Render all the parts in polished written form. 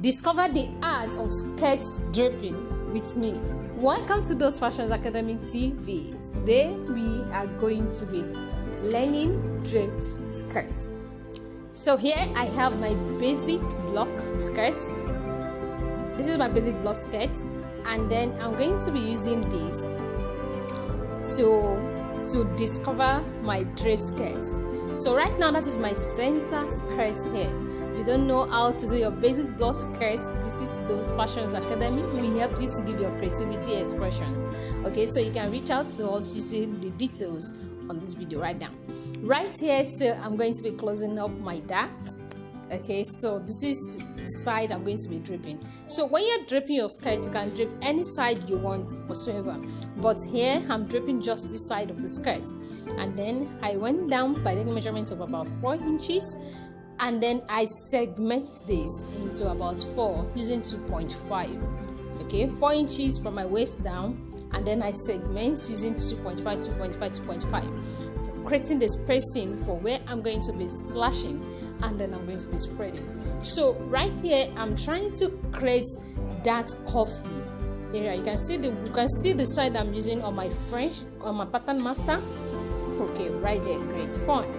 Discover the art of skirts draping with me. Welcome to DOSEfashions ACADEMY TV. Today we are going to be learning draped skirts. So here I have my basic block skirts. This is my basic block skirts, and then I'm going to be using this to discover my drape skirt. So right now that is my center skirt here. If you don't know how to do your basic block skirt, this is DOSEfashions Academy. We help you to give your creativity expressions. Okay, so you can reach out to us using the details on this video right now. Right here, so I'm going to be closing up my dart. Okay, so this is the side I'm going to be draping. So when you're draping your skirt, you can drape any side you want whatsoever, but here I'm draping just this side of the skirt. And then I went down by taking measurements of about 4 inches, and then I segment this into about 4 using 2.5. okay, 4 inches from my waist down, and then I segment using 2.5, 2.5, creating the spacing for where I'm going to be slashing, and then I'm going to be spreading. So right here I'm trying to create that coffee area. You can see the side I'm using on my pattern master. Okay, right there, great, fine.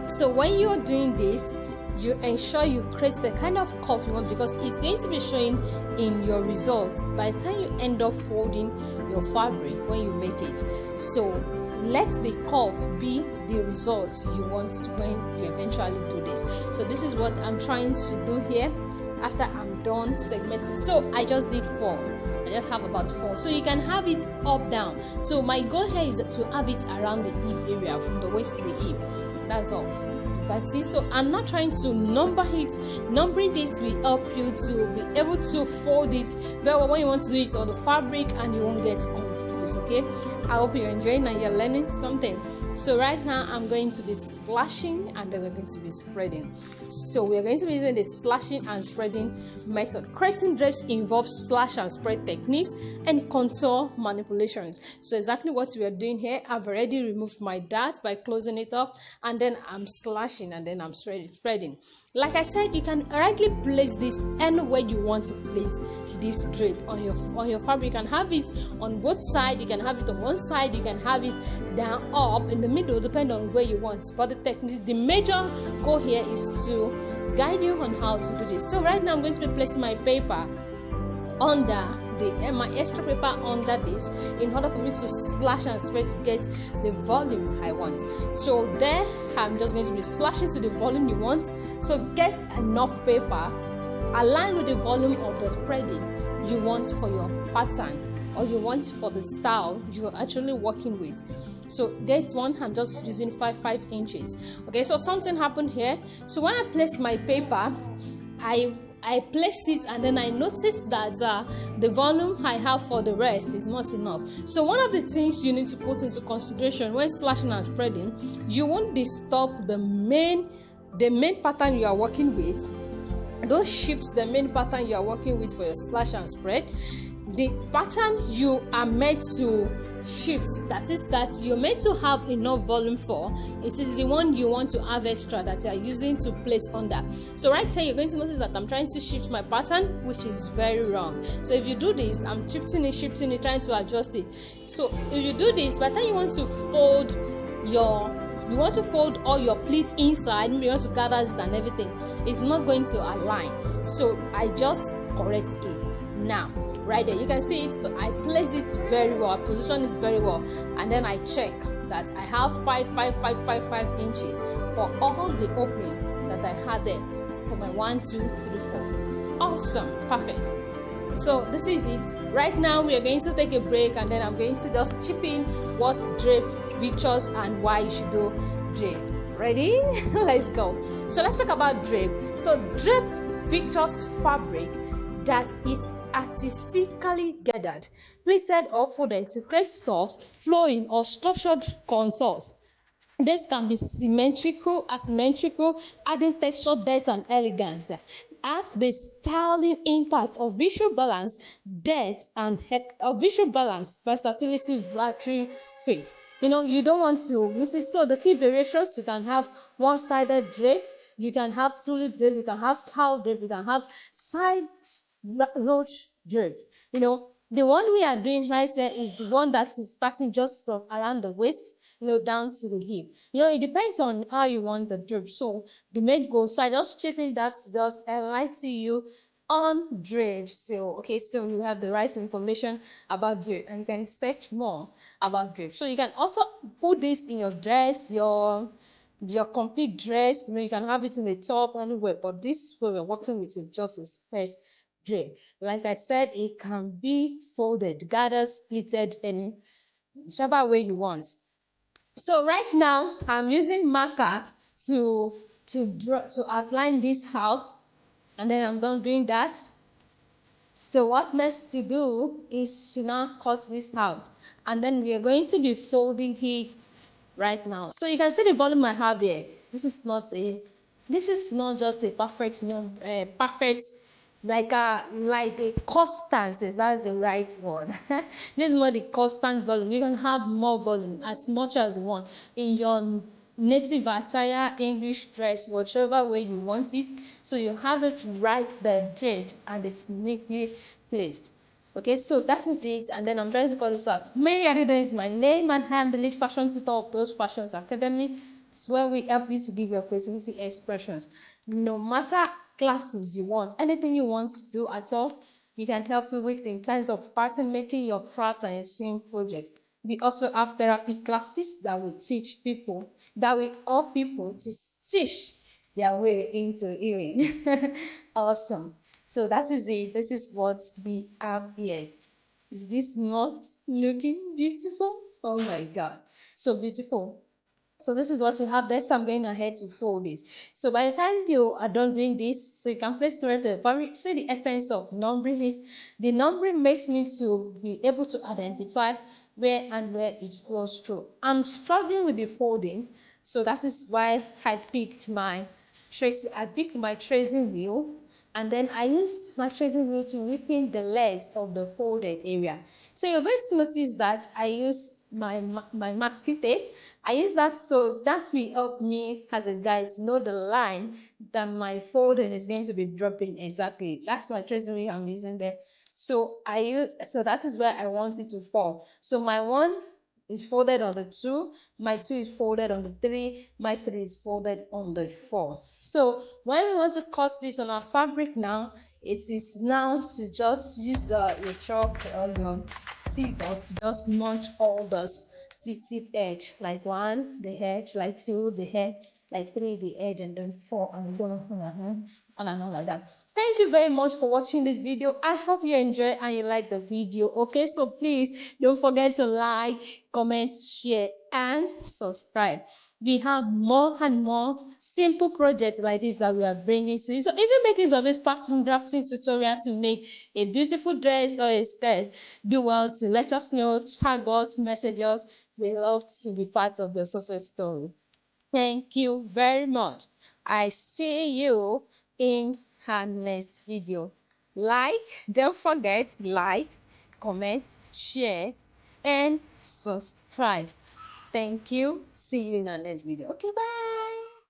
So when you're doing this, you ensure you create the kind of curve you want, because it's going to be showing in your results by the time you end up folding your fabric when you make it. So let the curve be the results you want when you eventually do this. So this is what I'm trying to do here after I'm done segmenting. So I just did 4. I just have about 4, so you can have it up down. So my goal here is to have it around the hip area, from the waist to the hip. That's all. See, so I'm not trying to number it. Numbering this will help you to be able to fold it very well when you want to do it on the fabric, and you won't get confused. Okay, I hope you're enjoying and you're learning something. So right now I'm going to be slashing, and then we're going to be spreading. So we're going to be using the slashing and spreading method. Creating drapes involves slash and spread techniques and contour manipulations. So exactly what we are doing here. I've already removed my dart by closing it up, and then I'm slashing, and then I'm spreading. Like I said, you can rightly place this anywhere you want to place this drape on your fabric. You can have it on both sides, you can have it on one side, you can have it down, up, in the middle, depending on where you want. But the major goal here is to guide you on how to do this. So right now I'm going to be placing my paper under my extra paper under this, in order for me to slash and spread to get the volume I want. So there I'm just going to be slashing to the volume you want. So get enough paper aligned with the volume of the spreading you want for your pattern, or you want for the style you're actually working with. So this one I'm just using 5 inches. Okay, so something happened here. So when I placed my paper, I placed it, and then I noticed that the volume I have for the rest is not enough. So one of the things you need to put into consideration when slashing and spreading, you won't disturb the main pattern you are working with. Don't shift the main pattern you are working with for your slash and spread. The pattern you are meant to shift, that is that you're meant to have enough volume for, it is the one you want to have extra that you are using to place under. So right here you're going to notice that I'm trying to shift my pattern, which is very wrong. So if you do this, I'm shifting it, trying to adjust it. So if you do this, by the time you want to fold all your pleats inside, maybe you want to gather it and everything, it's not going to align. So I just correct it now. Right there, you can see it. So I place it very well, I position it very well, and then I check that I have 5 inches for all the opening that I had there for my 1, 2, 3, 4. Awesome, perfect. So this is it. Right now we are going to take a break, and then I'm going to just chip in what drape features and why you should do drape. Ready? Let's go. So let's talk about drape. So drape features fabric that is artistically gathered, pleated or folded to create soft, flowing or structured contours. This can be symmetrical, asymmetrical, adding texture, depth and elegance. As the styling impact of visual balance, depth and visual balance, versatility, flattering, fit. You don't want to use it. So the key variations, you can have one-sided drape, you can have tulip drape, you can have cow drape, you can have side roach drape. You know, the one we are doing right there is the one that is starting just from around the waist, you know, down to the hip. You know, it depends on how you want the drape. So the main goal, so I just stripping that, just enlighten you on drape. So okay, so you have the right information about drape, and you can search more about drape. So you can also put this in your dress, your complete dress. You know, you can have it in the top anywhere, but this way we're working with it just a skirt drape. Like I said, it can be folded, gathered, splitted in whichever way you want. So right now I'm using marker to outline this out, and then I'm done doing that. So what next to do is to now cut this out, and then we are going to be folding it right now. So you can see the volume I have here. This is not just a perfect perfect like a constant, is that's the right word. This is not the constant volume. You can have more volume as much as you want in your native attire, English dress, whichever way you want it. So you have it right there, thread, and it's neatly placed. Okay, so that is it, and then I'm trying to call this out. Mary Adida is my name, and I am the lead fashion tutor of DOSEfashions ACADEMY. It's where we help you to give your creativity expressions. No matter classes you want, anything you want to do at all, we can help you with in terms of pattern making, your craft, and your sewing project. We also have therapy classes that will teach people, that will help people to stitch their way into healing. Awesome. So that is it. This is what we have here. Is this not looking beautiful? Oh my God. So beautiful. So this is what you have there. So I'm going ahead to fold this. So by the time you are done doing this, so you can place it the very, say the essence of numbering is the numbering makes me to be able to identify where it flows through. I'm struggling with the folding, so that is why I picked my tracing wheel, and then I use my tracing wheel to repaint the legs of the folded area. So you're going to notice that I use my masking tape. I use that, so that will help me as a guide to know the line that my folding is going to be dropping exactly. That's my tracing wheel I'm using there. So that is where I want it to fall. So my one is folded on the 2, my 2 is folded on the 3, my 3 is folded on the 4. So when we want to cut this on our fabric now, it is now to just use your chalk or your scissors to just notch all those tip edge, like 1 the edge, like 2 the edge, like 3 the edge, and then 4, and go on and on like that. Thank you very much for watching this video. I hope you enjoy and you like the video. Okay, so please don't forget to like, comment, share, and subscribe. We have more and more simple projects like this that we are bringing to you. So if you're making some of this pattern drafting tutorial to make a beautiful dress or a skirt, do well to let us know, tag us, message us. We love to be part of the success story. Thank you very much. I see you in our next video. Don't forget, like, comment, share, and subscribe. Thank you. See you in our next video. Okay, bye.